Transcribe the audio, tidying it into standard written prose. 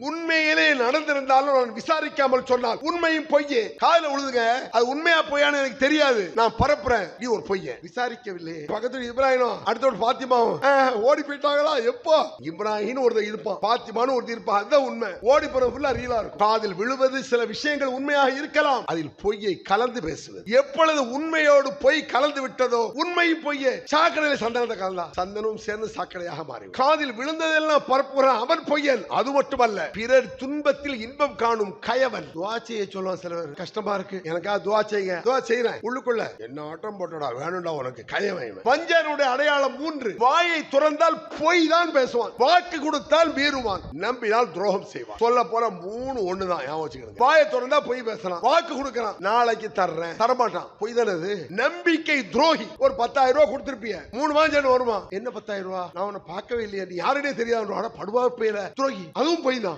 உண்மையிலே நடந்திருந்தாலும் நான் விசாரிக்காமல் சொன்னால் உண்மையும் பொய்யே. காதுல உழுதுங்க, அது உண்மையா பொய்யான்னு எனக்கு தெரியாது, நான் பரப்புறேன், நீ ஒரு பொய்ய. விசாரிக்கவில்லை. பக்கத்துல இப்ராஹிமும் அடுத்தோட பாத்திமாவும் ஓடி போயிட்டாங்களா? எப்போ? இப்ராஹிம் ஒருத்தர் இருப்பான், பாத்திமான்னு ஒருத்தர் இருப்பான், அதுதான் உண்மை. ஓடி போற ஃபுல்லா ரீலா இருக்கும். காதில் விழுவது சில விஷயங்கள் உண்மையாக இருக்கலாம், அதில் பொய்யை கலந்து பேசுவது. எப்பொழுது உண்மையோடு பொய் கலந்து விட்டதோ, உண்மையும் பொய்யே. சாக்கடையில சந்தனத்தை கலந்தா சந்தனும் சேர்ந்து சாக்கடையாக மாறி காதில் விழுந்ததெல்லாம் பரப்புகிறான், அவன் பொய்யன். அது மட்டுமல்ல, பிறர் துன்பத்தில் இன்பம் காணும் கயவன். துவா செய்ய சொல்லுவான் சிலர், கஷ்டமா இருக்கு எனக்காக துவா செய்யுங்க, துவா செய்யறேன், உள்ளுக்குள்ள என்ன ஆட்டம் போட்டோடா, வேணும்டா உனக்கு கயவன். வஞ்சனுடைய அடையாளம் 3. வாயை துறந்தால் பொய் தான் பேசுவான், வாக்கு கொடுத்தால் மீறுவான், நம்பினால் துரோகம் செய்வான். சொல்ல போற 3 ஒண்ணுதான், ஞாபகம் வச்சுக்கணும். வாயை துறந்தா பொய் பேசலாம், வாக்கு கொடுக்கறான், நாளைக்கு தர்றேன், தரமாட்டான், பொய் தானே அது. நம்பிக்கை துரோகி. ஒரு 10,000 ரூபாய் கொடுத்திருப்பிய, 3 மாதம் வருமா, என்ன 10,000 ரூபாய், நான் உன்னை பார்க்கவே இல்லையா, நீ யாருனே தெரியாது, படுவா பேர துரோகி, அதுவும் பொய் தான்.